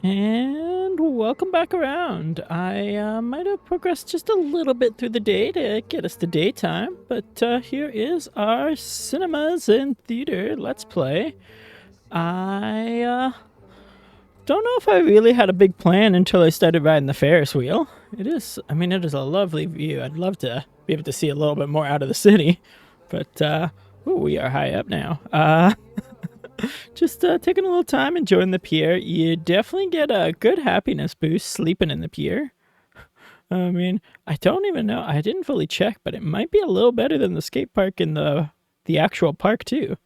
And welcome back around. I might have progressed just a little bit through the day to get us to daytime, but here is our cinemas and theater let's play. I don't know if I really had a big plan until I started riding the Ferris wheel. It is a lovely view. I'd love to be able to see a little bit more out of the city, but ooh, we are high up now. Just taking a little time enjoying the pier. You definitely get a good happiness boost sleeping in the pier. I don't even know. I didn't fully check, but it might be a little better than the skate park in the actual park too.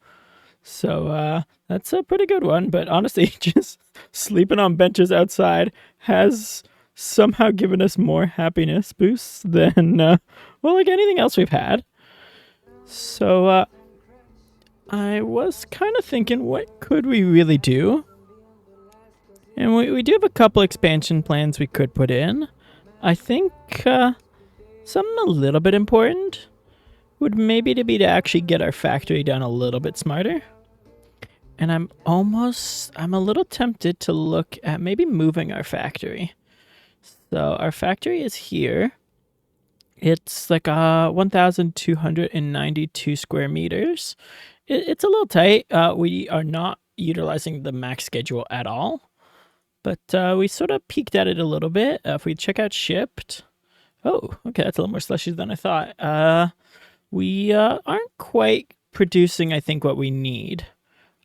So that's a pretty good one. But honestly, just sleeping on benches outside has somehow given us more happiness boosts than like anything else we've had. So I was kind of thinking, what could we really do? And we do have a couple expansion plans we could put in. I think something a little bit important would maybe to be to actually get our factory done a little bit smarter. And I'm a little tempted to look at maybe moving our factory. So our factory is here. It's like 1,292 square meters. It's a little tight. We are not utilizing the max schedule at all, but we sort of peeked at it a little bit. If we check out shipped, oh, okay, that's a little more slushy than I thought. We aren't quite producing, I think, what we need.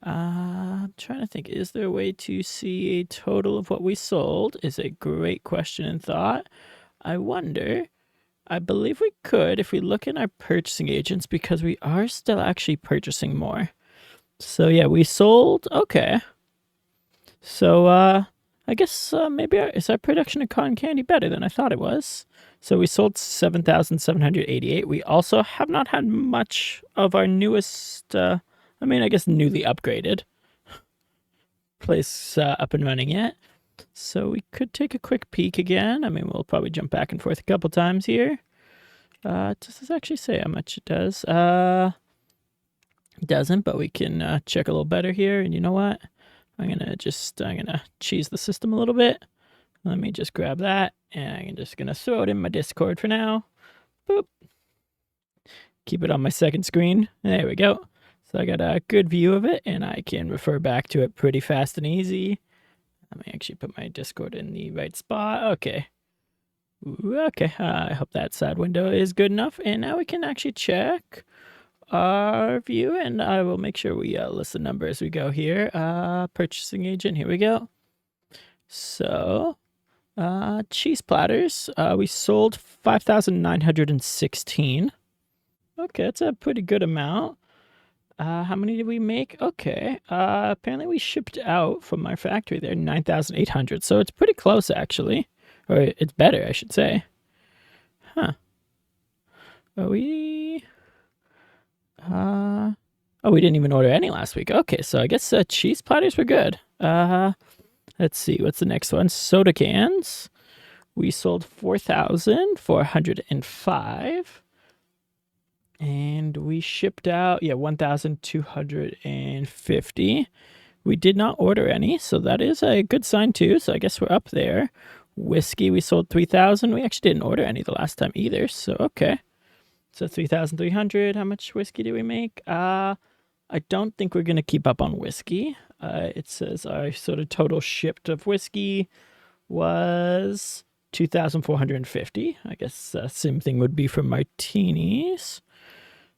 I'm trying to think, is there a way to see a total of what we sold? Is a great question and thought. I wonder. I believe we could if we look in our purchasing agents because we are still actually purchasing more. So yeah, we sold. Okay. So I guess maybe is our production of cotton candy better than I thought it was? So we sold 7,788. We also have not had much of our newest. I guess newly upgraded place up and running yet. So we could take a quick peek again. We'll probably jump back and forth a couple times here. Does this actually say how much it does? It doesn't, but we can check a little better here. And you know what? I'm gonna cheese the system a little bit. Let me just grab that, and I'm just gonna throw it in my Discord for now. Boop. Keep it on my second screen. There we go. So I got a good view of it, and I can refer back to it pretty fast and easy. Let me actually put my Discord in the right spot. Okay. Okay, I hope that side window is good enough. And now we can actually check our view, and I will make sure we list the number as we go here. Purchasing agent, here we go. So, cheese platters, we sold 5,916. Okay, that's a pretty good amount. How many did we make? Okay. Apparently we shipped out from our factory there 9,800. So it's pretty close actually. Or it's better, I should say. Huh. We didn't even order any last week. Okay, so I guess cheese platters were good. Let's see, what's the next one? Soda cans. We sold 4,405. And we shipped out, 1,250. We did not order any, so that is a good sign too. So I guess we're up there. Whiskey, we sold 3,000. We actually didn't order any the last time either, so okay. So 3,300. How much whiskey do we make? I don't think we're going to keep up on whiskey. It says our sort of total shipped of whiskey was 2,450. I guess same thing would be for martinis.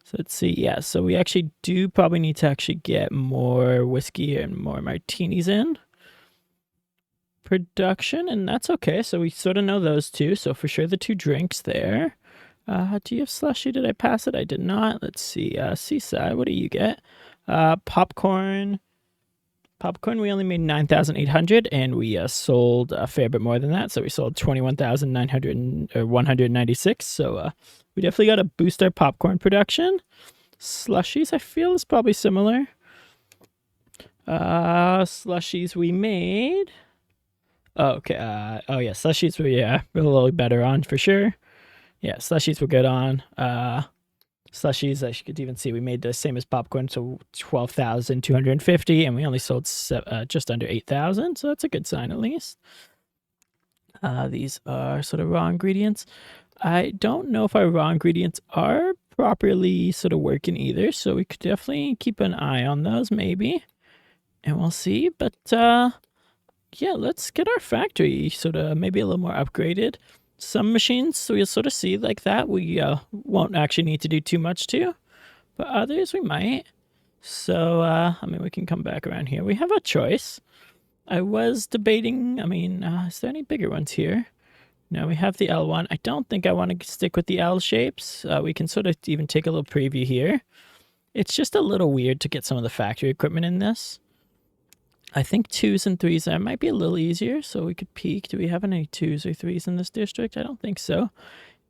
So let's see. Yeah, so we actually do probably need to actually get more whiskey and more martinis in production, and that's okay. So we sort of know those two. So for sure the two drinks there. Do you have slushy? Did I pass it? I did not. Let's see. Seaside, what do you get? Popcorn. Popcorn, we only made 9,800, and we sold a fair bit more than that. So we sold 21,900 or 196. So we definitely got to boost our popcorn production. Slushies, I feel, is probably similar. Slushies we made. Oh, okay. Slushies were, we're a little better on for sure. Yeah, slushies were good on. Slushies, as you could even see, we made the same as popcorn, so 12,250, and we only sold just under 8,000, so that's a good sign at least. These are sort of raw ingredients. I don't know if our raw ingredients are properly sort of working either, so we could definitely keep an eye on those maybe, and we'll see. But yeah, let's get our factory sort of maybe a little more upgraded. Some machines we'll sort of see like that we won't actually need to do too much to, but others we might. So I mean, we can come back around here. We have a choice. I was debating, I mean, is there any bigger ones here? No, we have the L one. I don't think I want to stick with the L shapes. We can sort of even take a little preview here. It's just a little weird to get some of the factory equipment in this. I think 2s and 3s there might be a little easier, so we could peek. Do we have any 2s or 3s in this district? I don't think so.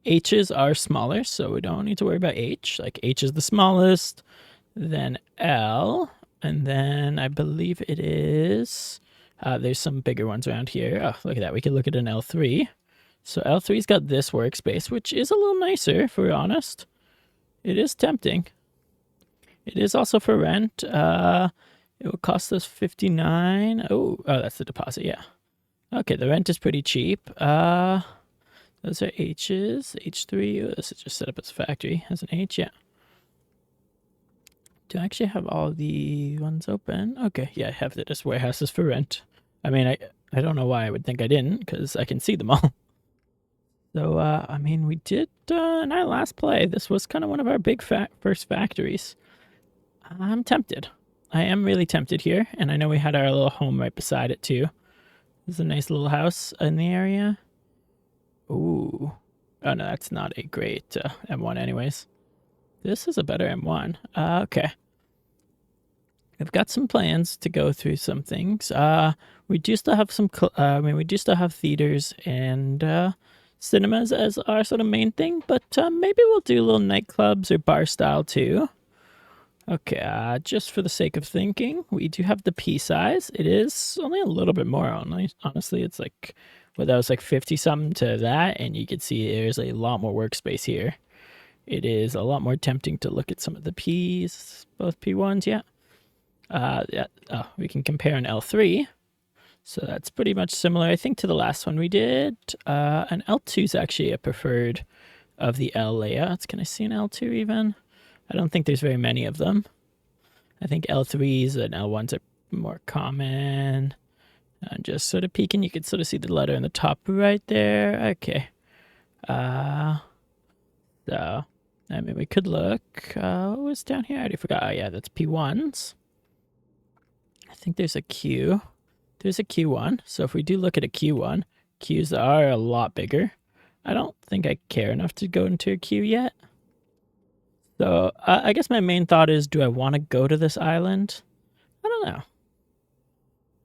H's are smaller, so we don't need to worry about H. Like H is the smallest, then L, and then I believe it is... there's some bigger ones around here. Oh, look at that. We could look at an L3. So L3's got this workspace, which is a little nicer, if we're honest. It is tempting. It is also for rent. It will cost us $59. Oh, that's the deposit, yeah. Okay, the rent is pretty cheap. Those are H's. H3. Oh, this is just set up as a factory. Has an H, yeah. Do I actually have all the ones open? Okay, yeah, I have it as warehouses for rent. I mean, I don't know why I would think I didn't, because I can see them all. So, I mean, we did, in our last play, this was kind of one of our big first factories. I'm tempted. I am really tempted here, and I know we had our little home right beside it, too. This is a nice little house in the area. Ooh. Oh, no, that's not a great M1 anyways. This is a better M1. Okay. I've got some plans to go through some things. We do still have some, we do still have theaters and cinemas as our sort of main thing, but maybe we'll do little nightclubs or bar style too. Okay, just for the sake of thinking, we do have the P size. It is only a little bit more, honestly. It's like, well, that was like 50 something to that, and you can see there's a lot more workspace here. It is a lot more tempting to look at some of the P's, both P1s, yeah. Yeah. Oh, we can compare an L3. So that's pretty much similar, I think, to the last one we did. An L2 is actually a preferred of the L layouts. Can I see an L2 even? I don't think there's very many of them. I think L3s and L1s are more common. And just sort of peeking, you can sort of see the letter in the top right there. Okay. So, I mean, we could look. What was down here? I already forgot. Oh, yeah, that's P1s. I think there's a Q. There's a Q1. So if we do look at a Q1, Qs are a lot bigger. I don't think I care enough to go into a Q yet. So I guess my main thought is, do I want to go to this island? I don't know.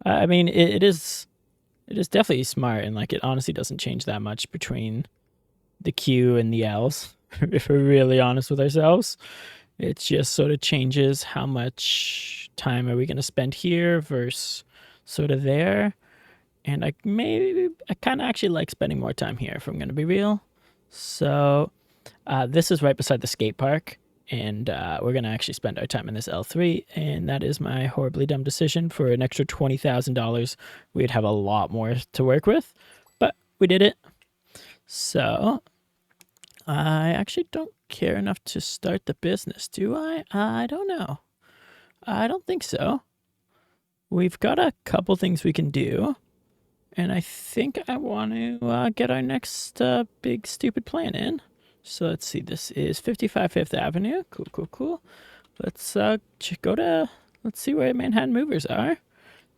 I mean, it is definitely smart, and like it honestly doesn't change that much between the Q and the L's. If we're really honest with ourselves, it just sort of changes how much time are we going to spend here versus sort of there. And I kind of actually like spending more time here, if I'm going to be real. So this is right beside the skate park, and we're going to actually spend our time in this L3, and that is my horribly dumb decision. For an extra $20,000, we'd have a lot more to work with, but we did it. So I actually don't care enough to start the business, do I? I don't know. I don't think so. We've got a couple things we can do, and I think I want to get our next big stupid plan in. So let's see, this is 55 Fifth Avenue. Cool. Let's let's see where Manhattan Movers are.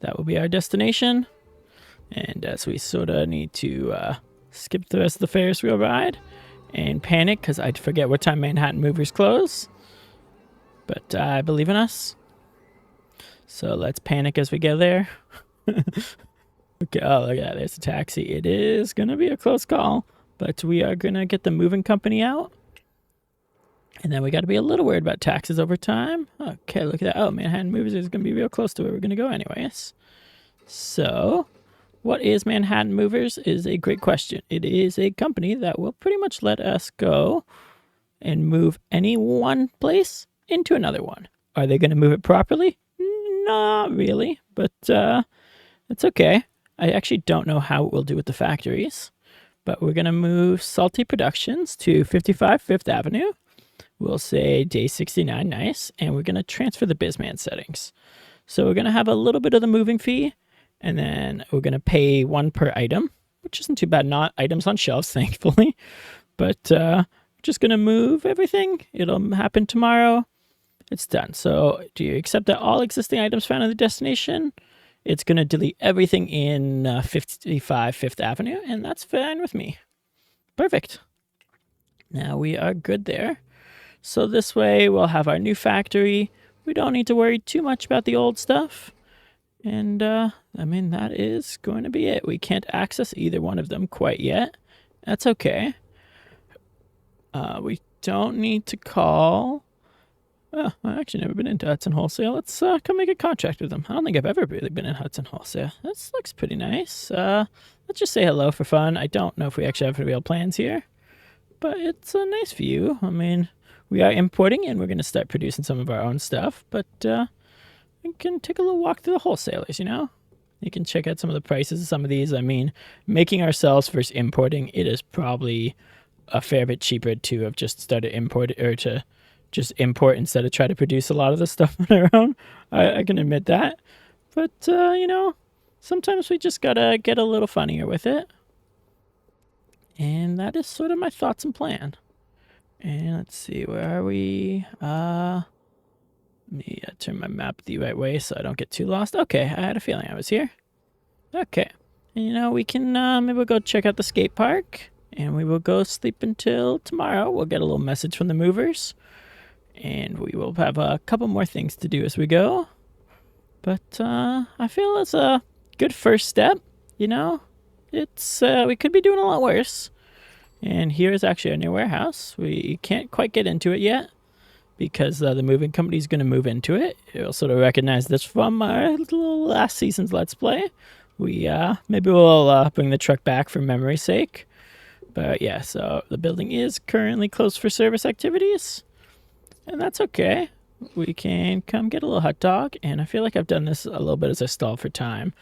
That will be our destination. And so we sort of need to skip the rest of the Ferris wheel ride and panic because I forget what time Manhattan Movers close. But I believe in us. So let's panic as we go there. Okay, oh, look at that. There's a taxi. It is going to be a close call, but we are going to get the moving company out. And then we got to be a little worried about taxes over time. Okay, look at that. Oh, Manhattan Movers is going to be real close to where we're going to go anyways. So, what is Manhattan Movers is a great question. It is a company that will pretty much let us go and move any one place into another one. Are they going to move it properly? Not really, but it's okay. I actually don't know how it will do with the factories, but we're going to move Salty Productions to 55 Fifth Avenue. We'll say day 69, nice, and we're going to transfer the Bizman settings. So we're going to have a little bit of the moving fee, and then we're going to pay one per item, which isn't too bad. Not items on shelves, thankfully, but just going to move everything. It'll happen tomorrow. It's done. So do you accept that all existing items found in the destination? It's going to delete everything in 55 Fifth Avenue, and that's fine with me. Perfect. Now we are good there. So this way we'll have our new factory. We don't need to worry too much about the old stuff. And, I mean, that is going to be it. We can't access either one of them quite yet. That's okay. We don't need to call... Oh, I've actually never been into Hudson Wholesale. Let's come make a contract with them. I don't think I've ever really been in Hudson Wholesale. This looks pretty nice. Let's just say hello for fun. I don't know if we actually have real plans here, but it's a nice view. I mean, we are importing and we're going to start producing some of our own stuff, but we can take a little walk through the wholesalers, you know? You can check out some of the prices of some of these. I mean, making ourselves versus importing, it is probably a fair bit cheaper to have just started importing or to just import instead of try to produce a lot of the stuff on our own. I can admit that. But, you know, sometimes we just gotta get a little funnier with it. And that is sort of my thoughts and plan. And let's see, where are we? Let me turn my map the right way so I don't get too lost. Okay, I had a feeling I was here. Okay. And, you know, we can, maybe we'll go check out the skate park. And we will go sleep until tomorrow. We'll get a little message from the movers. And we will have a couple more things to do as we go. But I feel it's a good first step, you know? It's we could be doing a lot worse. And here is actually our new warehouse. We can't quite get into it yet because the moving company is going to move into it. You'll sort of recognize this from our little last season's Let's Play. We maybe we'll bring the truck back for memory's sake. But yeah, so the building is currently closed for service activities. And that's okay. We can come get a little hot dog. And I feel like I've done this a little bit as I stall for time.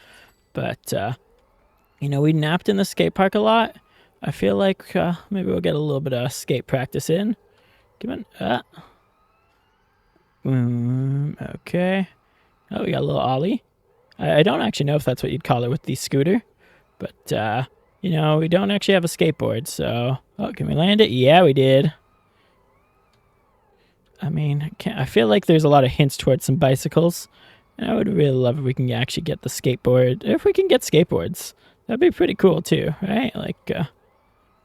But, you know, we napped in the skate park a lot. I feel like maybe we'll get a little bit of skate practice in. Come on. Okay. Oh, we got a little ollie. I don't actually know if that's what you'd call it with the scooter. But, you know, we don't actually have a skateboard. So, oh, can we land it? Yeah, we did. I mean, I feel like there's a lot of hints towards some bicycles. And I would really love if we can actually get the skateboard. If we can get skateboards, that'd be pretty cool too, right? Like,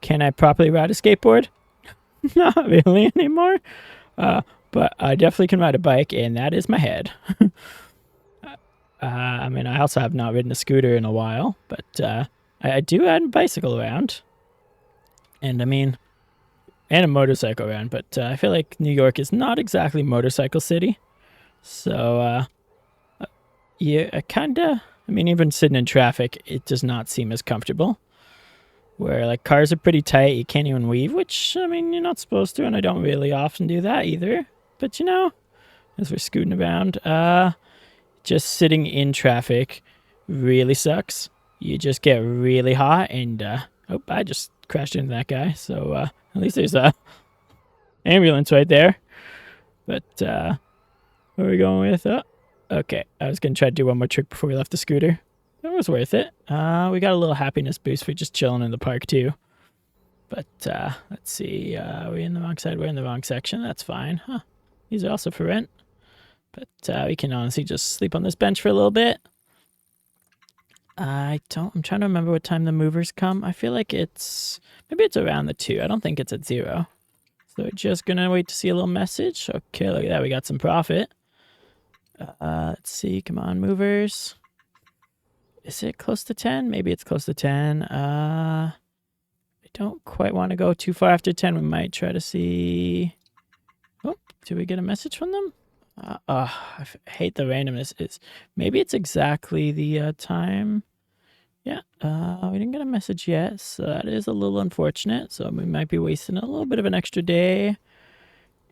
can I properly ride a skateboard? Not really anymore. But I definitely can ride a bike, and that is my head. I mean, I also have not ridden a scooter in a while, but I do ride a bicycle around. And I mean... and a motorcycle around, but I feel like New York is not exactly motorcycle city. So, yeah, I mean, even sitting in traffic, it does not seem as comfortable. Where, like, cars are pretty tight, you can't even weave, which, I mean, you're not supposed to, and I don't really often do that either. But, you know, as we're scooting around, just sitting in traffic really sucks. You just get really hot, and, oh, I just crashed into that guy, so, at least there's a ambulance right there. But, where are we going with? Oh, okay, I was going to try to do one more trick before we left the scooter. It was worth it. We got a little happiness boost for just chilling in the park, too. But, let's see. Are we in the wrong side? We're in the wrong section. That's fine. Huh. These are also for rent. But, we can honestly just sleep on this bench for a little bit. I'm trying to remember what time the movers come. I feel like maybe it's around the 2. I don't think it's at 0. So we're just going to wait to see a little message. Okay, look at that. We got some profit. Let's see. Come on, movers. Is it close to 10? Maybe it's close to 10. I don't quite want to go too far after 10. We might try to see... Oh, do we get a message from them? I hate the randomness. Maybe it's exactly the time. Yeah, we didn't get a message yet, so that is a little unfortunate. So we might be wasting a little bit of an extra day.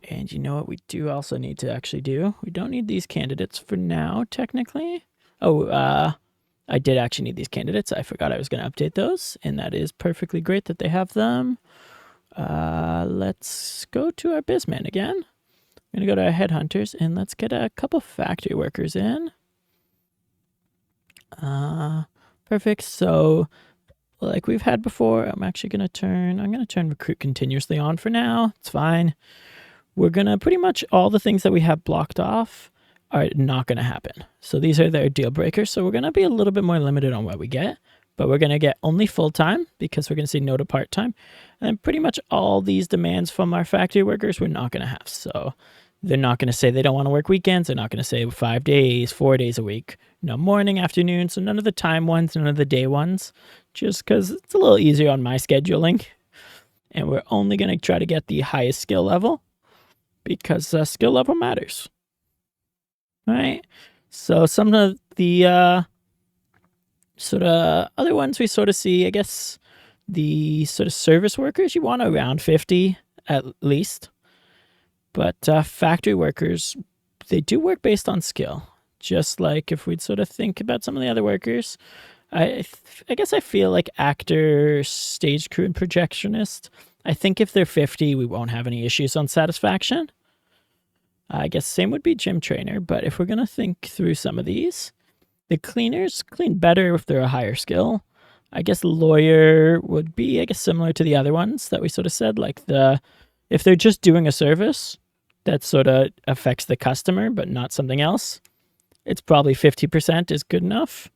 And you know what we do also need to actually do? We don't need these candidates for now, technically. Oh, I did actually need these candidates. I forgot I was going to update those, and that is perfectly great that they have them. Let's go to our bizman again. I'm going to go to our headhunters, and let's get a couple factory workers in. Perfect. So, like we've had before, I'm going to turn recruit continuously on for now. It's fine. We're going to pretty much all the things that we have blocked off are not going to happen. So these are their deal breakers. So we're going to be a little bit more limited on what we get, but we're going to get only full-time because we're going to say no to part-time. And pretty much all these demands from our factory workers, we're not going to have. So they're not going to say they don't want to work weekends. They're not going to say 5 days, 4 days a week. No, morning, afternoon. So none of the time ones, none of the day ones, just because it's a little easier on my scheduling. And we're only going to try to get the highest skill level because skill level matters. All right. So some of the sort of other ones we sort of see, I guess, the sort of service workers, you want around 50 at least. But factory workers, they do work based on skill. Just like if we'd sort of think about some of the other workers, I guess I feel like actor, stage crew, and projectionist, I think if they're 50, we won't have any issues on satisfaction. I guess same would be gym trainer, but if we're going to think through some of these, the cleaners clean better if they're a higher skill. I guess lawyer would be, I guess, similar to the other ones that we sort of said, like if they're just doing a service that sort of affects the customer, but not something else, it's probably 50% is good enough.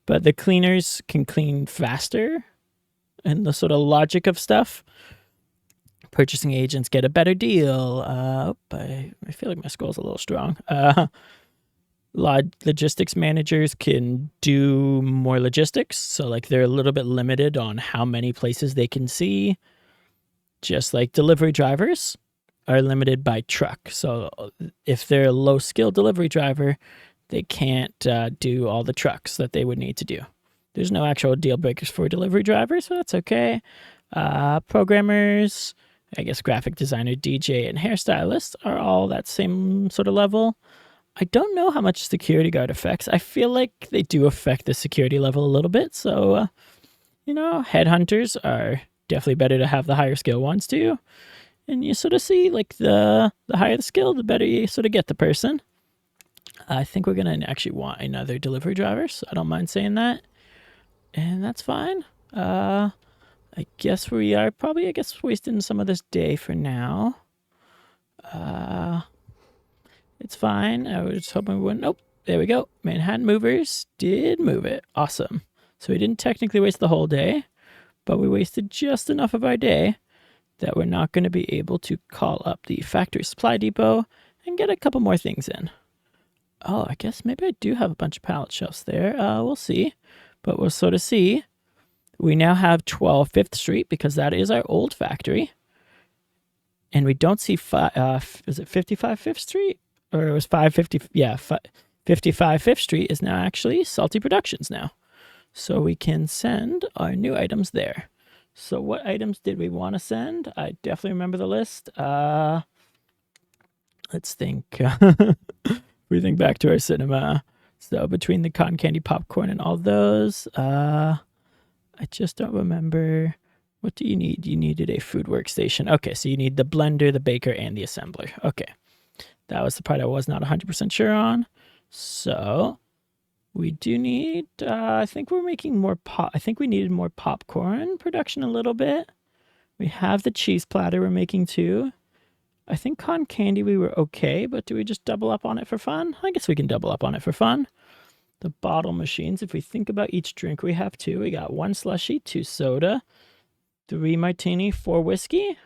But the cleaners can clean faster and the sort of logic of stuff. Purchasing agents get a better deal. I feel like my scroll's a little strong. Logistics managers can do more logistics. So like they're a little bit limited on how many places they can see. Just like delivery drivers are limited by truck. So if they're a low skill delivery driver, they can't do all the trucks that they would need to do. There's no actual deal breakers for delivery drivers, so that's okay. Programmers, I guess graphic designer, DJ, and hairstylist are all that same sort of level. I don't know how much security guard affects. I feel like they do affect the security level a little bit. So, headhunters are definitely better to have the higher skill ones too. And you sort of see like the higher the skill, the better you sort of get the person. I think we're going to actually want another delivery driver, so I don't mind saying that. And that's fine. I guess we are probably, wasting some of this day for now. It's fine. I was hoping we wouldn't. Nope. There we go. Manhattan Movers did move it. Awesome. So we didn't technically waste the whole day, but we wasted just enough of our day that we're not going to be able to call up the factory supply depot and get a couple more things in. Oh, I guess maybe I do have a bunch of pallet shelves there. We'll see. But we'll sort of see. We now have 12 5th Street because that is our old factory. And we don't see, is it 55 5th Street? Or it was 550, yeah, 55 5th Street is now actually Salty Productions now. So we can send our new items there. So what items did we want to send? I definitely remember the list. Let's think. We think back to our cinema. So between the cotton candy, popcorn, and all those, I just don't remember. What do you need? You needed a food workstation. Okay, so you need the blender, the baker, and the assembler. Okay, that was the part I was not 100% sure on. So we do need, I think we're making more I think we needed more popcorn production a little bit. We have the cheese platter we're making too. I think cotton candy we were okay, but do we just double up on it for fun? I guess we can double up on it for fun. The bottle machines, if we think about each drink we have two, we got 1 slushy, 2 soda, 3 martini, 4 whiskey.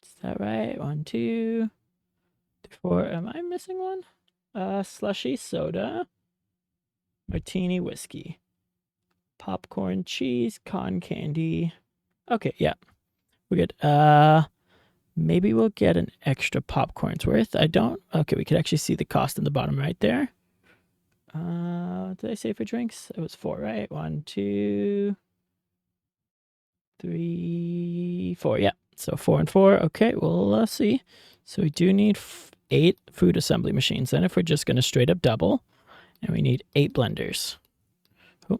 Is that right? 1, 2, 3, 4. Am I missing one? Slushy, soda, martini, whiskey, popcorn, cheese, cotton candy. Okay, yeah. We're good. Maybe we'll get an extra popcorn's worth. I don't. Okay, we could actually see the cost in the bottom right there. Did I say for drinks? It was 4, right? 1, 2, 3, 4. Yeah. So 4 and 4. Okay, we'll see. So we do need 8 food assembly machines. Then if we're just going to straight up double, and we need 8 blenders. Oh,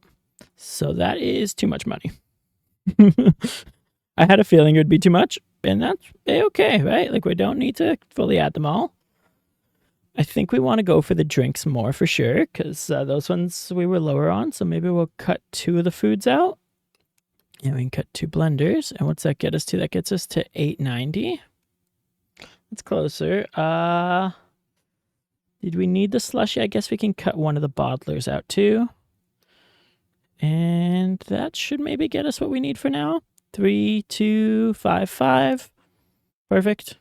so that is too much money. I had a feeling it would be too much, and that's okay, right? Like, we don't need to fully add them all. I think we want to go for the drinks more for sure, because those ones we were lower on. So maybe we'll cut 2 of the foods out. And we can cut 2 blenders. And what's that get us to? That gets us to 890. That's closer. Did we need the slushy? I guess we can cut one of the bottlers out too. And that should maybe get us what we need for now. 3, 2, 5, 5. Perfect.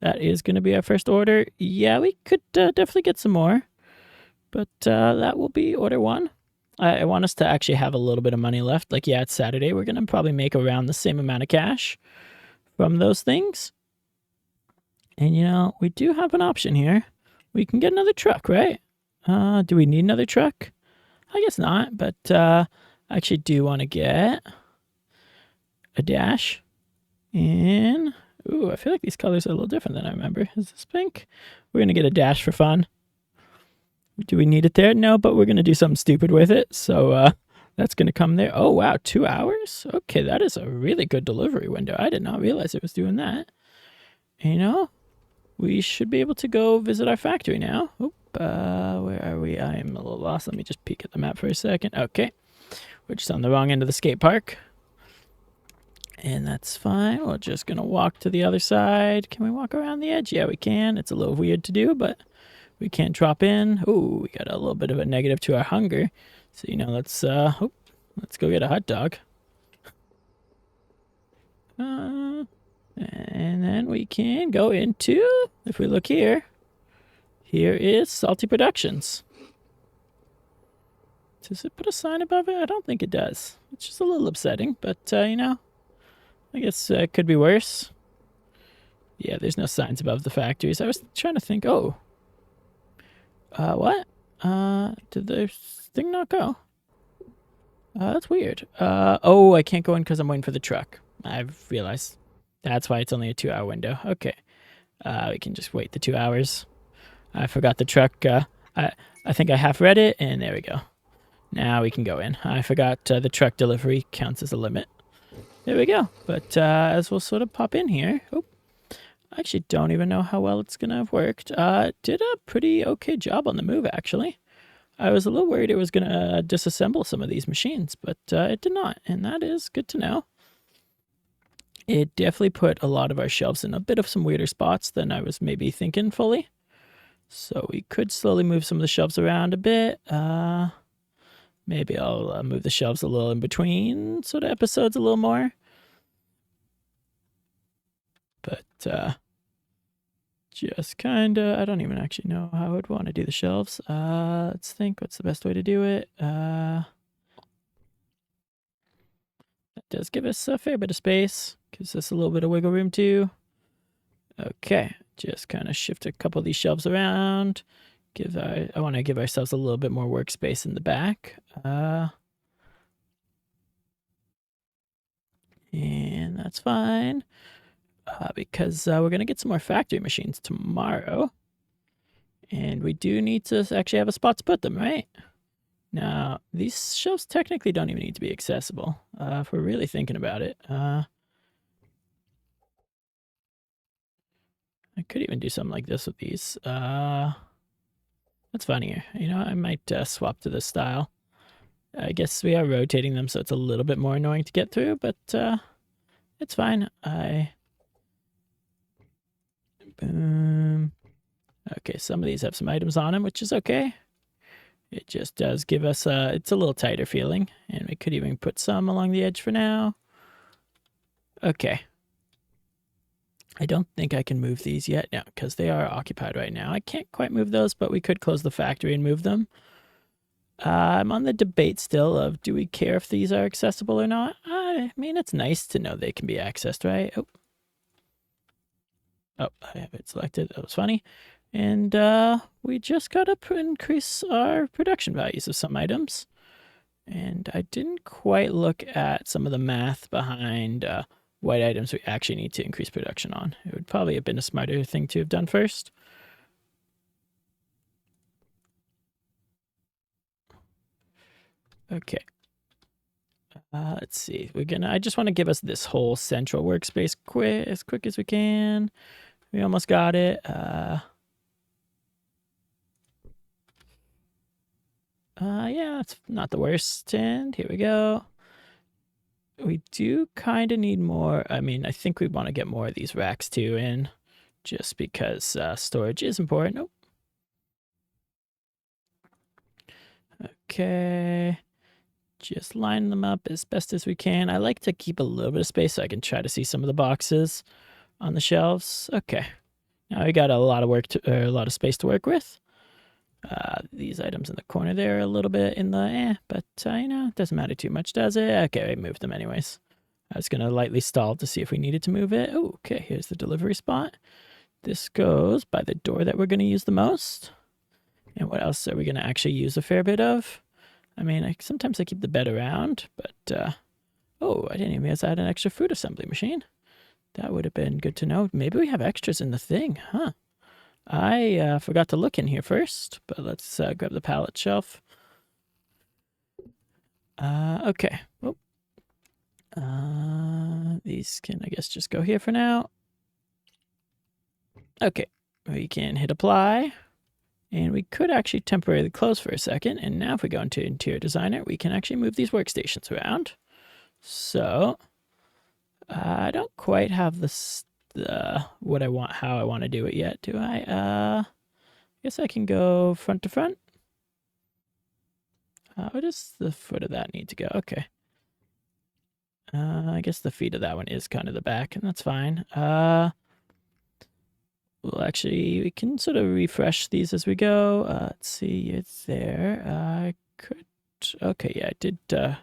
That is going to be our first order. Yeah, we could definitely get some more. But that will be order 1. I want us to actually have a little bit of money left. Like, yeah, it's Saturday. We're going to probably make around the same amount of cash from those things. And, you know, we do have an option here. We can get another truck, right? Do we need another truck? I guess not. But I actually do want to get a dash in... Ooh, I feel like these colors are a little different than I remember. Is this pink? We're going to get a dash for fun. Do we need it there? No, but we're going to do something stupid with it. So that's going to come there. Oh, wow, 2 hours? Okay, that is a really good delivery window. I did not realize it was doing that. And, you know, we should be able to go visit our factory now. Oop, where are we? I am a little lost. Let me just peek at the map for a second. Okay, we're just on the wrong end of the skate park. And that's fine. We're just going to walk to the other side. Can we walk around the edge? Yeah, we can. It's a little weird to do, but we can't drop in. Ooh, we got a little bit of a negative to our hunger. So, you know, let's go get a hot dog. And then we can go into, if we look here, here is Salty Productions. Does it put a sign above it? I don't think it does. It's just a little upsetting, but, you know, I guess it could be worse. Yeah, there's no signs above the factories. I was trying to think, oh. What? Did the thing not go? That's weird. Oh, I can't go in because I'm waiting for the truck. I've realized. That's why it's only a 2-hour window. Okay. We can just wait the 2 hours. I forgot the truck. I think I half read it, and there we go. Now we can go in. I forgot the truck delivery counts as a limit. There we go. But as we'll sort of pop in here. Oh, I actually don't even know how well it's going to have worked. Did a pretty okay job on the move, actually. I was a little worried it was going to disassemble some of these machines, but it did not, and that is good to know. It definitely put a lot of our shelves in a bit of some weirder spots than I was maybe thinking fully. So we could slowly move some of the shelves around a bit. Maybe I'll move the shelves a little in between sort of episodes a little more. But just kind of, I don't even actually know how I would want to do the shelves. Let's think, what's the best way to do it? That does give us a fair bit of space. Gives us a little bit of wiggle room too. Okay, just kind of shift a couple of these shelves around. I want to give ourselves a little bit more workspace in the back. And that's fine. Because we're going to get some more factory machines tomorrow. And we do need to actually have a spot to put them, right? Now, these shelves technically don't even need to be accessible, if we're really thinking about it. I could even do something like this with these. That's funnier. You know, I might swap to this style. I guess we are rotating them, so it's a little bit more annoying to get through, but it's fine. Boom. Okay, some of these have some items on them, which is okay. It just does give us it's a little tighter feeling, and we could even put some along the edge for now. Okay. I don't think I can move these yet, no, because they are occupied right now. I can't quite move those, but we could close the factory and move them. I'm on the debate still of, do we care if these are accessible or not? I mean, it's nice to know they can be accessed, right? Oh, I have it selected. That was funny. And we just got to increase our production values of some items. And I didn't quite look at some of the math behind what items we actually need to increase production on. It would probably have been a smarter thing to have done first. Okay. Let's see. I just want to give us this whole central workspace as quick as we can. We almost got it. Yeah, it's not the worst. And here we go. We do kind of need more. I mean, I think we want to get more of these racks too in, just because storage is important. Nope. Okay. Just line them up as best as we can. I like to keep a little bit of space so I can try to see some of the boxes on the shelves. Okay. Now we got a lot of a lot of space to work with. These items in the corner there are a little bit in the but you know, it doesn't matter too much, does it? Okay, I moved them anyways. I was gonna lightly stall to see if we needed to move it. Oh, okay, here's the delivery spot. This goes by the door that we're gonna use the most. And what else are we gonna actually use a fair bit of? I mean, sometimes I keep the bed around, but oh, I didn't even realize I had an extra food assembly machine. That would have been good to know. Maybe we have extras in the thing, huh? I forgot to look in here first, but let's grab the pallet shelf. Okay. Oh. These can, I guess, just go here for now. Okay. We can hit apply. And we could actually temporarily close for a second. And now if we go into Interior Designer, we can actually move these workstations around. So I don't quite have what I want, how I want to do it yet, do I? I guess I can go front to front. Where does the foot of that need to go? Okay. I guess the feet of that one is kind of the back, and that's fine. Well, actually, we can sort of refresh these as we go. Let's see, it's there. I could, okay, yeah, I did do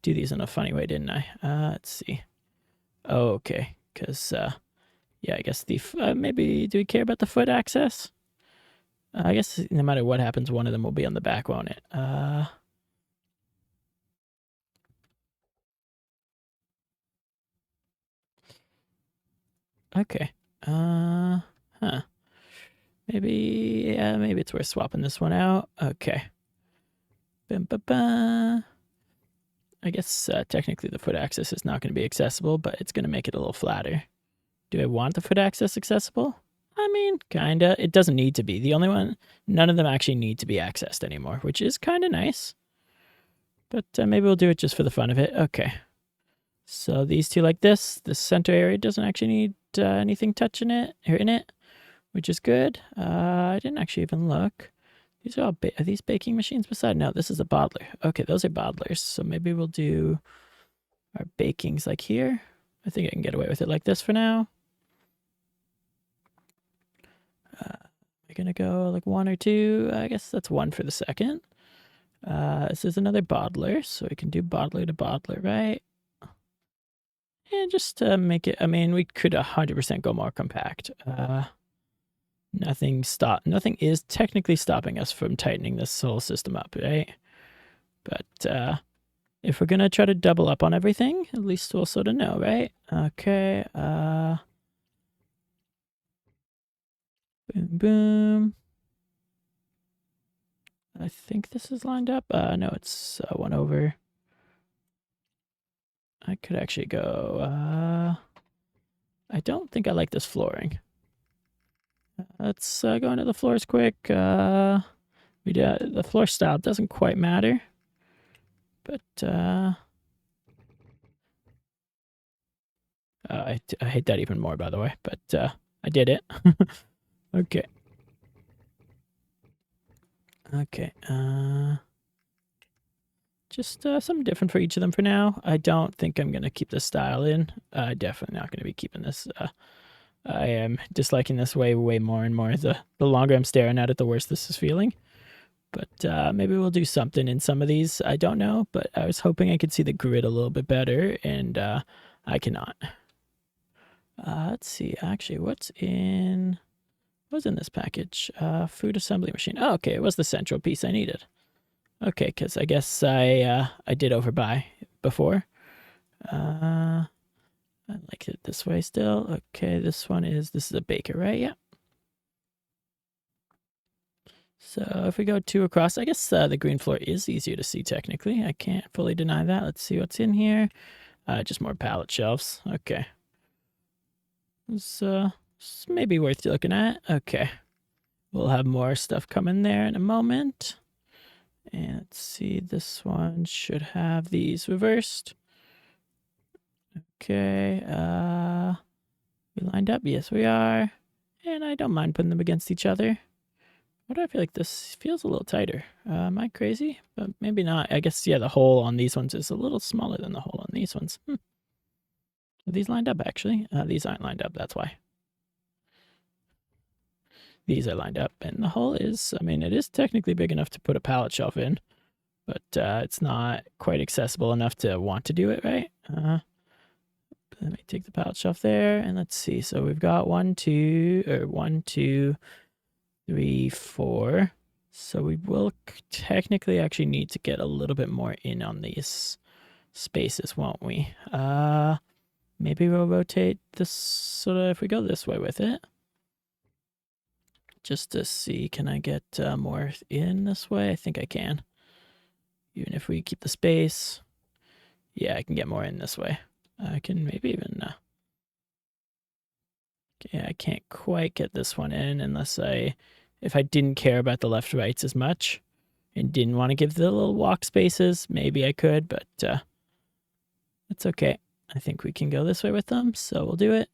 these in a funny way, didn't I? Let's see. Oh, okay, because, yeah, I guess maybe, do we care about the foot access? I guess no matter what happens, one of them will be on the back, won't it? Okay. Huh. Maybe, yeah, maybe it's worth swapping this one out. Okay. I guess technically the foot access is not going to be accessible, but it's going to make it a little flatter. Do I want the foot access accessible? I mean, kinda. It doesn't need to be. None of them actually need to be accessed anymore, which is kind of nice. But maybe we'll do it just for the fun of it. Okay. So these two like this. The center area doesn't actually need anything touching it or in it, which is good. I didn't actually even look. These are all are these baking machines beside? No, this is a bottler. Okay, those are bottlers. So maybe we'll do our bakings like here. I think I can get away with it like this for now. We're gonna go like 1 or 2. I guess that's 1 for the second. This is another bottler, so we can do bottler to bottler, right? And just to make it, I mean, we could 100% go more compact. Nothing is technically stopping us from tightening this whole system up, right? But if we're gonna try to double up on everything, at least we'll sort of know, right? Okay. Boom, boom. I think this is lined up. No, it's one over. I could actually go. I don't think I like this flooring. Let's go into the floors quick. The floor style doesn't quite matter, but I hate that even more, by the way. But I did it. Okay. Okay. Just something different for each of them for now. I don't think I'm gonna keep this style in. Definitely not gonna be keeping this. I am disliking this way more and more. The longer I'm staring at it, the worse this is feeling. But maybe we'll do something in some of these. I don't know, but I was hoping I could see the grid a little bit better, and I cannot. Let's see. Actually, what's in this package? Food assembly machine. Oh, okay. It was the central piece I needed. Okay, because I guess I did overbuy before. I like it this way still. Okay, this is a baker, right? Yeah. So if we go 2 across, I guess the green floor is easier to see technically. I can't fully deny that. Let's see what's in here. Just more pallet shelves. Okay. It's maybe worth looking at. Okay. We'll have more stuff coming there in a moment. And let's see, this one should have these reversed. Okay, we lined up? Yes, we are. And I don't mind putting them against each other. Why do I feel like this feels a little tighter? Am I crazy? But maybe not. I guess, yeah, the hole on these ones is a little smaller than the hole on these ones. Are these lined up, actually? These aren't lined up, that's why. These are lined up, and the hole is, I mean, it is technically big enough to put a pallet shelf in, but it's not quite accessible enough to want to do it, right? Let me take the pallet shelf there, and let's see. So we've got 1, 2, 3, 4. So we will technically actually need to get a little bit more in on these spaces, won't we? Maybe we'll rotate this sort of, if we go this way with it. Just to see, can I get more in this way? I think I can. Even if we keep the space. Yeah, I can get more in this way. I can maybe even... okay, I can't quite get this one in unless if I didn't care about the left rights as much and didn't want to give the little walk spaces, maybe I could, but it's okay. I think we can go this way with them, so we'll do it.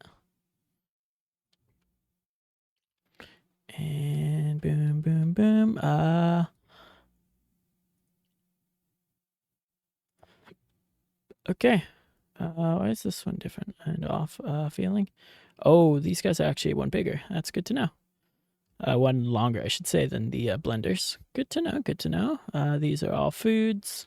And boom, boom, boom. Okay. Why is this one different and off feeling? Oh, these guys are actually one bigger. That's good to know. One longer, I should say, than the blenders. Good to know, good to know. These are all foods.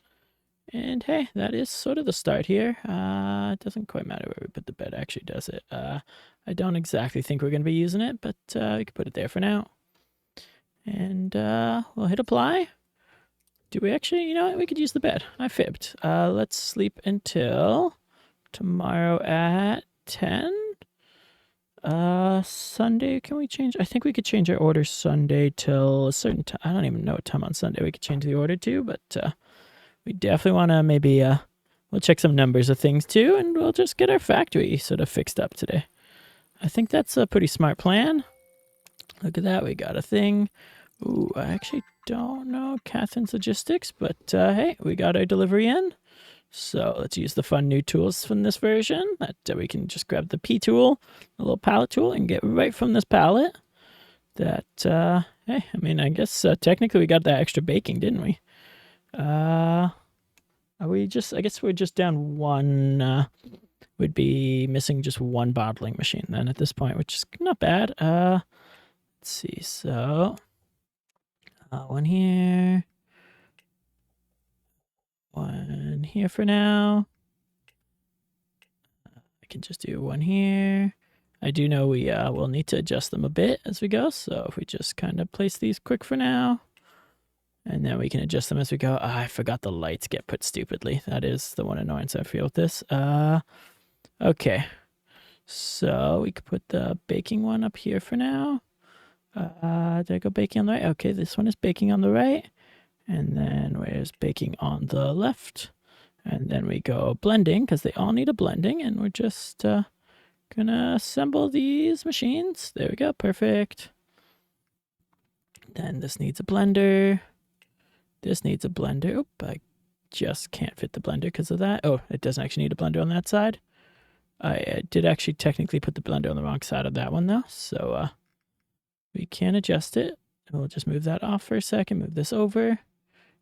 And hey, that is sort of the start here. It doesn't quite matter where we put the bed, actually, does it? I don't exactly think we're going to be using it, but we can put it there for now. And we'll hit apply. Do we actually, you know what, we could use the bed. I fibbed. Let's sleep until tomorrow at 10. Sunday, can we change? I think we could change our order Sunday till a certain time. I don't even know what time on Sunday we could change the order to, but we definitely want to maybe, we'll check some numbers of things too, and we'll just get our factory sort of fixed up today. I think that's a pretty smart plan. Look at that, we got a thing. Ooh, I actually don't know Catherine's logistics, but hey, we got our delivery in. So let's use the fun new tools from this version. That we can just grab the P tool, the little pallet tool, and get right from this pallet. That, hey, I mean, I guess technically we got that extra baking, didn't we? Are we just, I guess we're just down one, we'd be missing just one bottling machine then at this point, which is not bad. Let's see, so one here. One here for now. I can just do one here. I do know we will need to adjust them a bit as we go. So if we just kind of place these quick for now, and then we can adjust them as we go. I forgot the lights get put stupidly. That is the one annoyance I feel with this. Okay. So we could put the baking one up here for now. Did I go baking on the right? Okay, this one is baking on the right. And then where's baking on the left? And then we go blending, because they all need a blending. And we're just gonna assemble these machines. There we go, perfect. Then this needs a blender. This needs a blender. Oop, I just can't fit the blender because of that. Oh, it doesn't actually need a blender on that side. I did actually technically put the blender on the wrong side of that one, though. So we can adjust it. We'll just move that off for a second. Move this over.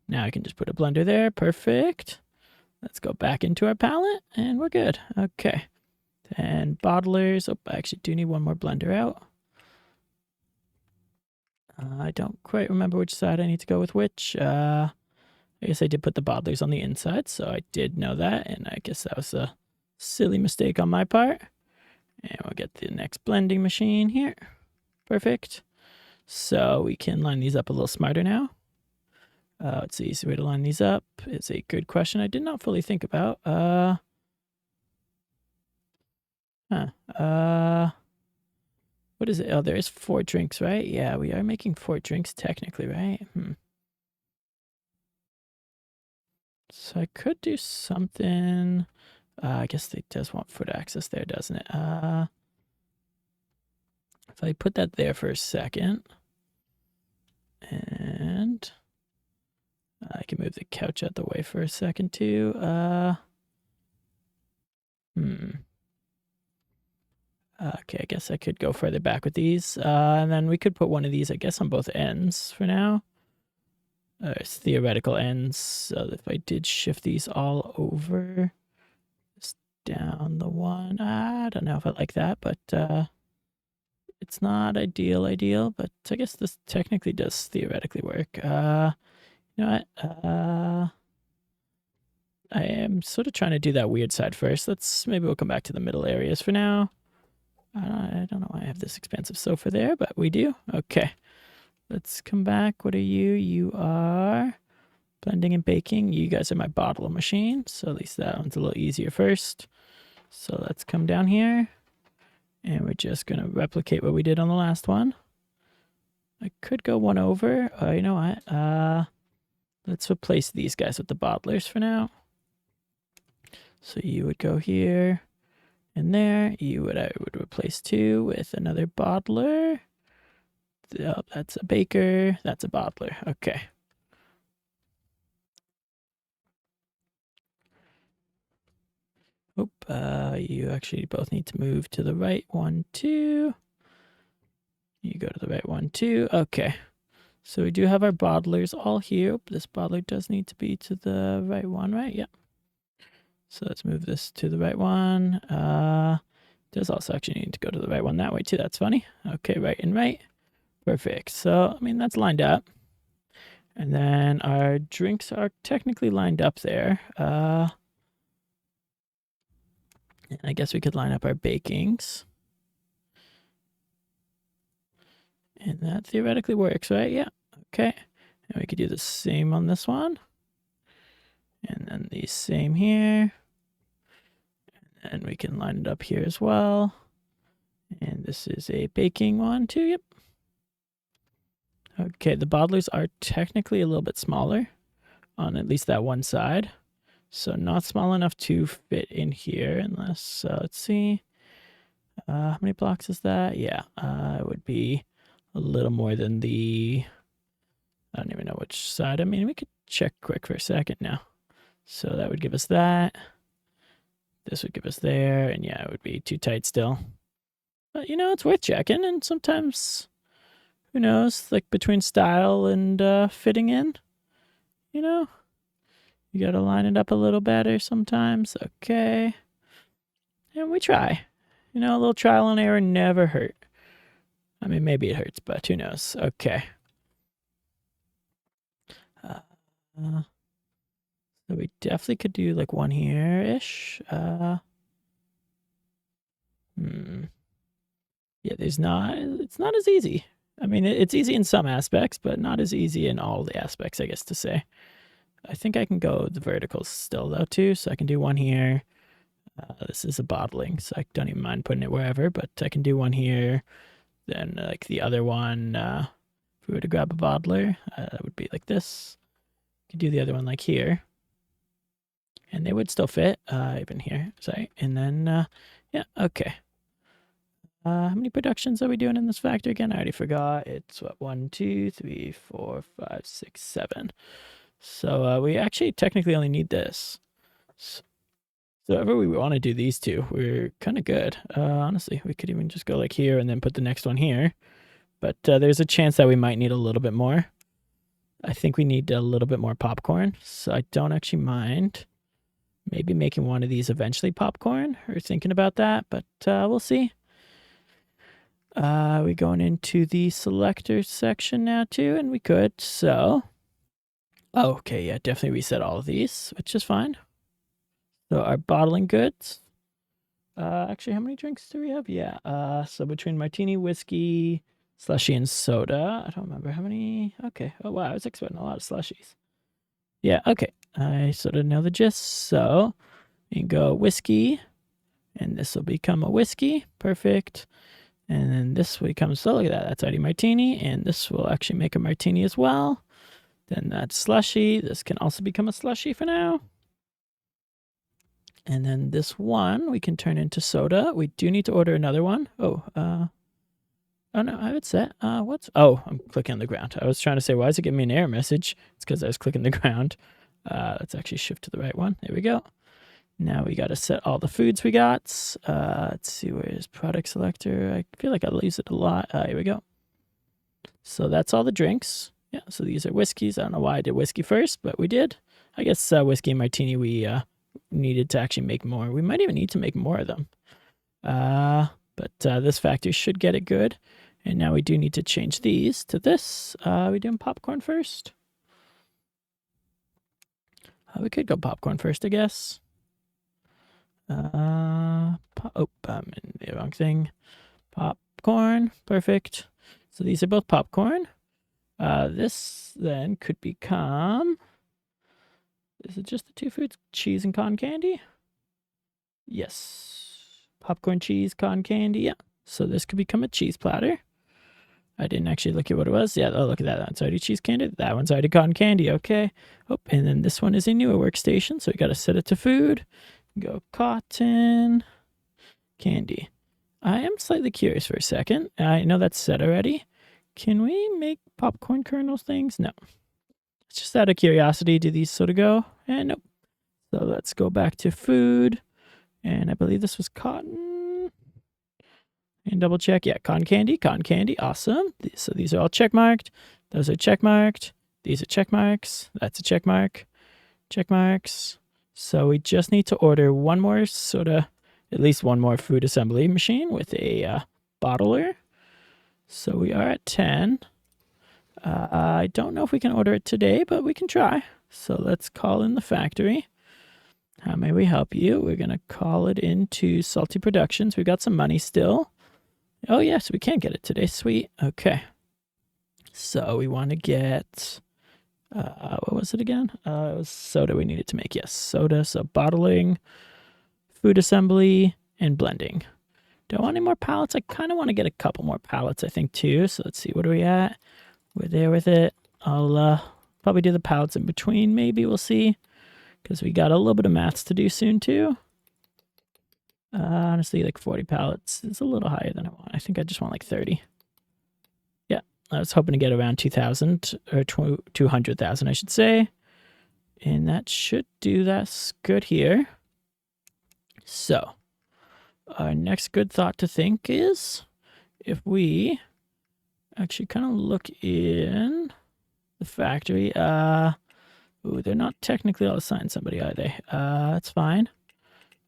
Now I can just put a blender there. Perfect. Let's go back into our palette, and we're good. Okay. And bottlers. Oh, I actually do need one more blender out. I don't quite remember which side I need to go with which. I guess I did put the bottlers on the inside, so I did know that, and I guess that was a silly mistake on my part. And we'll get the next blending machine here. Perfect. So we can line these up a little smarter now. What's the easy way to line these up? It's a good question I did not fully think about. Huh. What is it? Oh, there is 4 drinks, right? Yeah, we are making 4 drinks technically, right? So I could do something. I guess it does want foot access there, doesn't it? If I put that there for a second, and I can move the couch out the way for a second too. Okay, I guess I could go further back with these. And then we could put one of these, I guess, on both ends for now. It's theoretical ends. So if I did shift these all over, just down the one, I don't know if I like that, but it's not ideal, but I guess this technically does theoretically work. You know what? I am sort of trying to do that weird side first. Maybe we'll come back to the middle areas for now. I don't know why I have this expensive sofa there, but we do. Okay. Let's come back. What are you? You are blending and baking. You guys are my bottle machine, so at least that one's a little easier first. So let's come down here, and we're just going to replicate what we did on the last one. I could go one over. You know what? Let's replace these guys with the bottlers for now. So you would go here and there. I would replace 2 with another bottler. Oh, that's a baker. That's a bottler. Okay. Oop, you actually both need to move to the right 1, 2. You go to the right 1, 2. Okay. So we do have our bottlers all here. Oop, this bottler does need to be to the right one, right? Yep. So let's move this to the right one. Does also actually need to go to the right one that way too. That's funny. Okay, right and right. Perfect. So, I mean, that's lined up. And then our drinks are technically lined up there. And I guess we could line up our bakings. And that theoretically works, right? Yeah. Okay. And we could do the same on this one. And then the same here. And we can line it up here as well. And this is a baking one too. Yep. Okay, the bottlers are technically a little bit smaller on at least that one side. So not small enough to fit in here unless, let's see. How many blocks is that? Yeah, it would be a little more than I don't even know which side. I mean, we could check quick for a second now. So that would give us that. This would give us there. And yeah, it would be too tight still. But, it's worth checking. And sometimes, who knows, like between style and fitting in, you got to line it up a little better sometimes. Okay. And we try. A little trial and error never hurt. I mean, maybe it hurts, but who knows? Okay. So we definitely could do like one here-ish. Yeah, it's not as easy. I mean, it's easy in some aspects, but not as easy in all the aspects, I guess to say. I think I can go the verticals still though too, so I can do one here. This is a bottling, so I don't even mind putting it wherever, but I can do one here. Then like the other one, if we were to grab a bottler, that would be like this. Could do the other one like here. And they would still fit, even here, sorry. And then, yeah, okay. How many productions are we doing in this factory again? I already forgot. It's what, 1, 2, 3, 4, 5, 6, 7. So we actually technically only need this. So if we want to do these 2, we're kind of good. Honestly, we could even just go like here and then put the next one here. But there's a chance that we might need a little bit more. I think we need a little bit more popcorn, so I don't actually mind maybe making one of these eventually popcorn, or thinking about that, but we'll see. We going into the selector section now too, and we could, so. Oh, okay, yeah, definitely reset all of these, which is fine. So our bottling goods. Actually, how many drinks do we have? Yeah, so between martini, whiskey, slushy, and soda. I don't remember how many. Okay, oh wow, I was expecting a lot of slushies. Yeah, okay, I sort of know the gist, so you can go whiskey, And this will become a whiskey. Perfect. And then this becomes, oh, look at that. That's already martini. And this will actually make a martini as well. Then that's slushy. This can also become a slushy for now. And then this one we can turn into soda. We do need to order another one. Oh, no, I have it set. Oh, I'm clicking on the ground. I was trying to say, why is it giving me an error message? It's because I was clicking the ground. Let's actually shift to the right one. There we go. Now we got to set all the foods we got. Let's see, where's product selector? I feel like I use it a lot. Here we go. So that's all the drinks. Yeah, so these are whiskeys. I don't know why I did whiskey first, but we did. I guess whiskey and martini we needed to actually make more. We might even need to make more of them. But this factory should get it good. And now we do need to change these to this. We doing popcorn first? We could go popcorn first, I guess. I'm in the wrong thing. Popcorn, perfect. So these are both popcorn. This then could become, is it just the two foods? Cheese and cotton candy? Yes. Popcorn, cheese, cotton candy, yeah. So this could become a cheese platter. I didn't actually look at what it was. Yeah, oh, look at that. That's already cheese candy. That one's already cotton candy. Okay. Oh, and then this one is a newer workstation. So we got to set it to food. Go cotton candy. I am slightly curious for a second. I know that's set already. Can we make popcorn kernels things? No. It's just out of curiosity. Do these sort of go? Nope. So let's go back to food. And I believe this was cotton. And double check. Yeah, cotton candy. Awesome. So these are all check marked. Those are check marked. These are check marks. That's a check mark. Check marks. So we just need to order one more soda, at least one more food assembly machine with a bottler. So we are at 10. I don't know if we can order it today, but we can try. So let's call in the factory. How may we help you? We're going to call it into Salty Productions. We've got some money still. Oh, yes, we can get it today. Sweet. Okay. So we want to get, what was it again? It was soda we needed to make. Yes, soda. So bottling, food assembly, and blending. Do I want any more pallets? I kind of want to get a couple more pallets, I think, too. So let's see. What are we at? We're there with it. I'll probably do the pallets in between, maybe. We'll see. Because we got a little bit of maths to do soon, too. Honestly, like 40 pallets is a little higher than I want. I think I just want like 30. Yeah, I was hoping to get around 2,000 or 200,000, I should say. And that should do that good here. So, our next good thought to think is if we actually kind of look in the factory. Ooh, they're not technically all assigned somebody, are they? That's fine.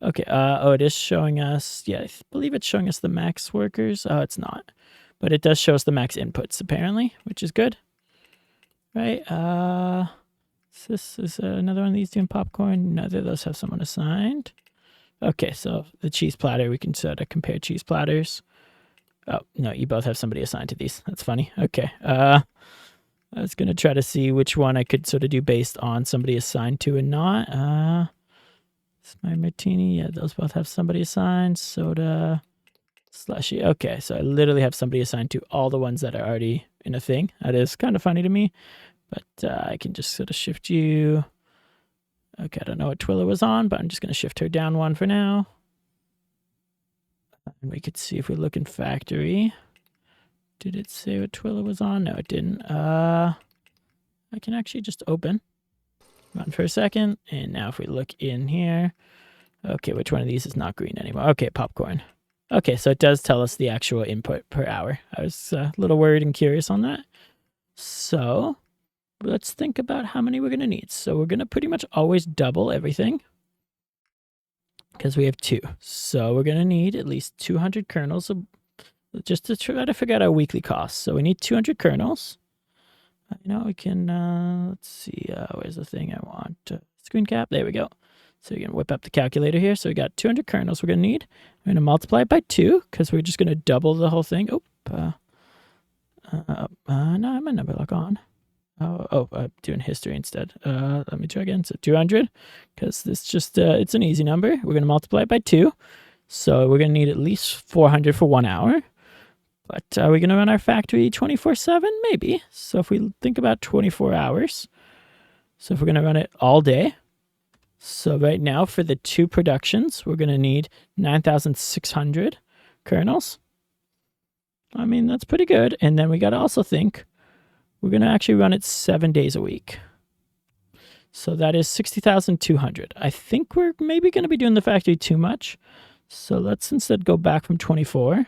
Okay, oh, it is showing us, yeah, I believe it's showing us the max workers. Oh, it's not. But it does show us the max inputs, apparently, which is good. Right, this is another one of these doing popcorn. Neither of those have someone assigned. Okay, so the cheese platter, we can sort of compare cheese platters. Oh, no, you both have somebody assigned to these. That's funny. Okay, I was going to try to see which one I could sort of do based on somebody assigned to and not. It's my martini. Yeah, those both have somebody assigned. Soda, slushy. Okay, so I literally have somebody assigned to all the ones that are already in a thing. That is kind of funny to me, but I can just sort of shift you. Okay, I don't know what Twilla was on, but I'm just going to shift her down one for now. And we could see if we look in factory. Did it say what Twilla was on? No, it didn't. I can actually just open. Run for a second. And now if we look in here. Okay, which one of these is not green anymore? Okay, popcorn. Okay, so it does tell us the actual input per hour. I was a little worried and curious on that. So let's think about how many we're going to need. So we're going to pretty much always double everything because we have 2. So we're going to need at least 200 kernels just to try to figure out our weekly costs. So we need 200 kernels. You know, we can, let's see, where's the thing I want? Screen cap, there we go. So we can whip up the calculator here. So we got 200 kernels we're going to need. We're going to multiply it by 2 because we're just going to double the whole thing. No, I have my number lock on. I'm doing history instead. Let me try again. So 200 because this just, it's an easy number. We're going to multiply it by 2. So we're going to need at least 400 for 1 hour. But are we going to run our factory 24/7? Maybe. So if we think about 24 hours, so if we're going to run it all day, so right now for the 2 productions, we're going to need 9,600 kernels. I mean, that's pretty good. And then we got to also think we're going to actually run it 7 days a week. So that is 60,200. I think we're maybe going to be doing the factory too much. So let's instead go back from 24.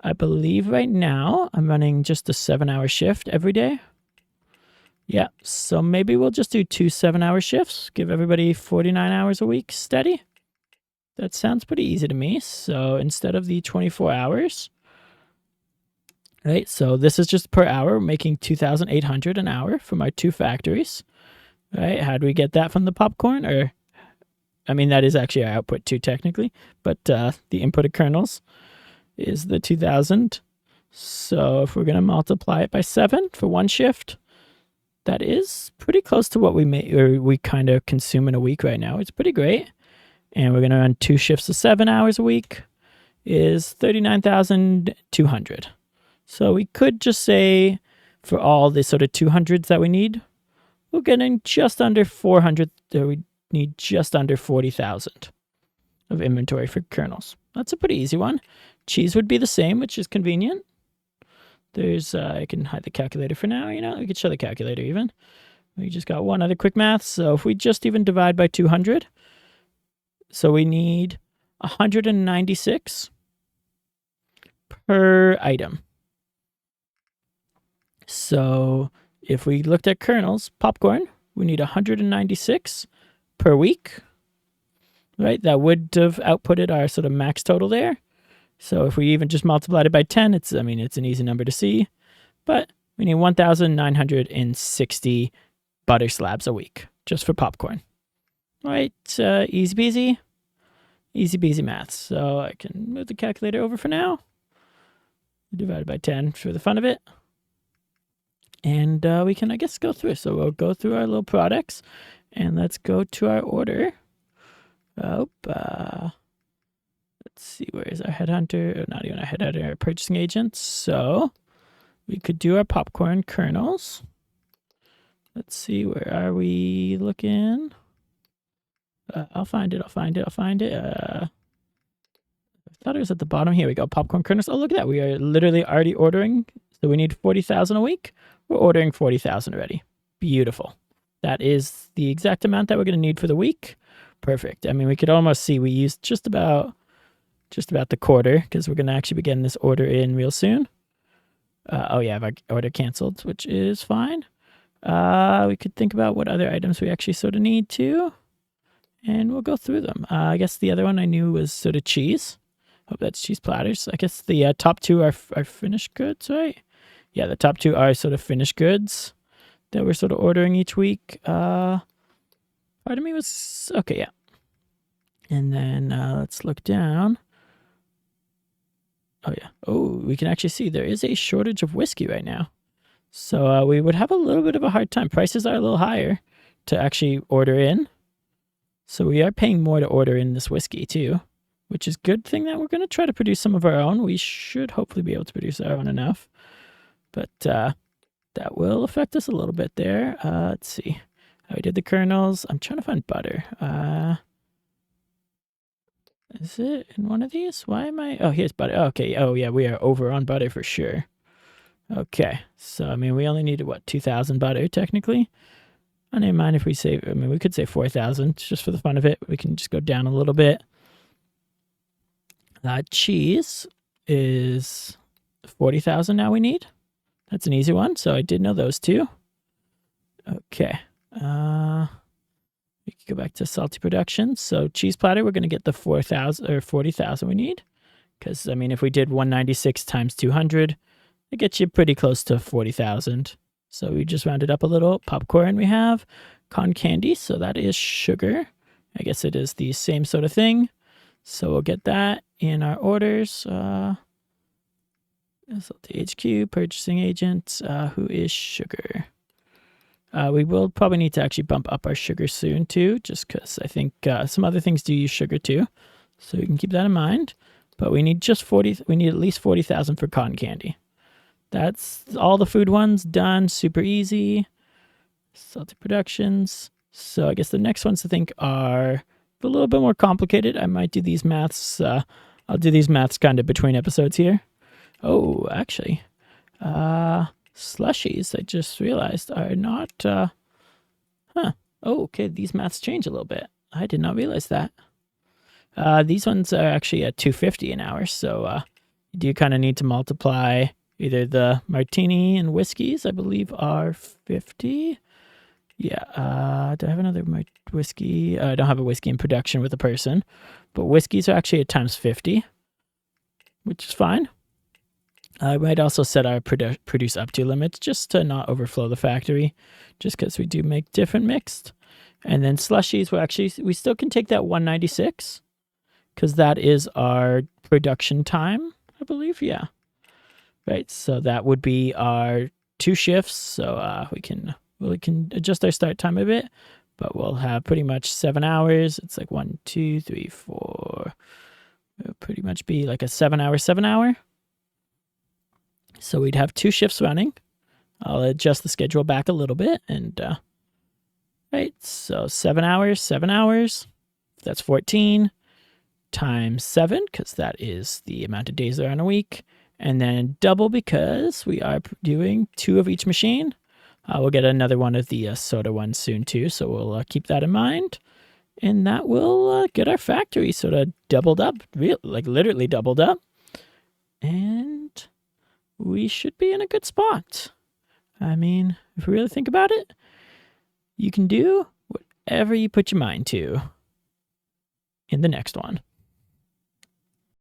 I believe right now I'm running just a 7-hour shift every day. Yeah, so maybe we'll just do 2 7-hour shifts. Give everybody 49 hours a week steady. That sounds pretty easy to me. So instead of the 24 hours, right? So this is just per hour, making 2,800 an hour from our 2 factories. Right? How do we get that from the popcorn? Or, I mean, that is actually our output too, technically. But the inputted kernels is the 2,000. So if we're going to multiply it by 7 for 1 shift, that is pretty close to what we kind of consume in a week right now. It's pretty great. And we're going to run 2 shifts of 7 hours a week is 39,200. So we could just say for all the sort of 200s that we need, we're getting just under 400. We need just under 40,000 of inventory for kernels. That's a pretty easy one. Cheese would be the same, which is convenient. There's, I can hide the calculator for now. You know, we could show the calculator even. We just got one other quick math. So if we just even divide by 200, so we need 196 per item. So if we looked at kernels, popcorn, we need 196 per week, right? That would have outputted our sort of max total there. So if we even just multiplied it by 10, it's an easy number to see, but we need 1,960 butter slabs a week just for popcorn. All right, easy peasy math. So I can move the calculator over for now. Divided by 10 for the fun of it. And we can, I guess, go through. So we'll go through our little products, and let's go to our order. Let's see, where is our headhunter? Oh, not even our headhunter, our purchasing agent. So we could do our popcorn kernels. Let's see, where are we looking? I'll find it. I thought it was at the bottom. Here we go, popcorn kernels. Oh, look at that. We are literally already ordering. So we need 40,000 a week. We're ordering 40,000 already. Beautiful. That is the exact amount that we're going to need for the week. Perfect. I mean, we could almost see we used just about the quarter, because we're going to actually be getting this order in real soon. Oh yeah, I have our order canceled, which is fine. We could think about what other items we actually sort of need to, and we'll go through them. I guess the other one I knew was sort of cheese. Hope that's cheese platters. I guess the top 2 are finished goods, right? Yeah, the top 2 are sort of finished goods that we're sort of ordering each week. Part of me was, okay, yeah. And then let's look down. Oh, yeah. Oh, we can actually see there is a shortage of whiskey right now. So we would have a little bit of a hard time. Prices are a little higher to actually order in. So we are paying more to order in this whiskey too, which is a good thing that we're going to try to produce some of our own. We should hopefully be able to produce our own enough. But that will affect us a little bit there. Let's see. We did the kernels. I'm trying to find butter. Is it in one of these? Why am I? Oh, here's butter. Okay. Oh, yeah, we are over on butter for sure. Okay. So, I mean, we only needed, what, 2,000 butter, technically? I don't mind if we say, I mean, we could say 4,000 just for the fun of it. We can just go down a little bit. Cheese is 40,000 now we need. That's an easy one. So I did know those two. Okay. We could go back to salty production. So cheese platter, we're going to get the 4,000 or 40,000 we need. Because, I mean, if we did 196 times 200, it gets you pretty close to 40,000. So we just rounded up a little. Popcorn we have. Cotton candy, so that is sugar. I guess it is the same sort of thing. So we'll get that in our orders. Salty HQ, purchasing agent, who is sugar. We will probably need to actually bump up our sugar soon too, just because I think some other things do use sugar too. So you can keep that in mind. But we need just 40. We need at least 40,000 for cotton candy. That's all the food ones done. Super easy. Salty productions. So I guess the next ones to think are a little bit more complicated. I might do these maths. I'll do these maths kind of between episodes here. Oh, actually, slushies, I just realized, are not, Oh, okay, these maths change a little bit. I did not realize that. These ones are actually at 250 an hour, so you do kind of need to multiply either the martini and whiskeys, I believe, are 50. Yeah, do I have another whiskey? I don't have a whiskey in production with a person, but whiskeys are actually at times 50, which is fine. I might also set our produce up to limits just to not overflow the factory, just because we do make different mixed. And then slushies, we still can take that 196, because that is our production time, I believe. Yeah. Right. So that would be our 2 shifts. So we can adjust our start time a bit, but we'll have pretty much 7 hours. It's like 1, 2, 3, 4. It'll pretty much be like a 7 hour. So we'd have 2 shifts running. I'll adjust the schedule back a little bit, and right. So 7 hours. That's 14 times 7, because that is the amount of days there are in a week, and then double because we are doing 2 of each machine. We'll get another one of the soda ones soon too, so we'll keep that in mind, and that will get our factory sort of doubled up, literally doubled up, and we should be in a good spot. I mean, if we really think about it, you can do whatever you put your mind to in the next one.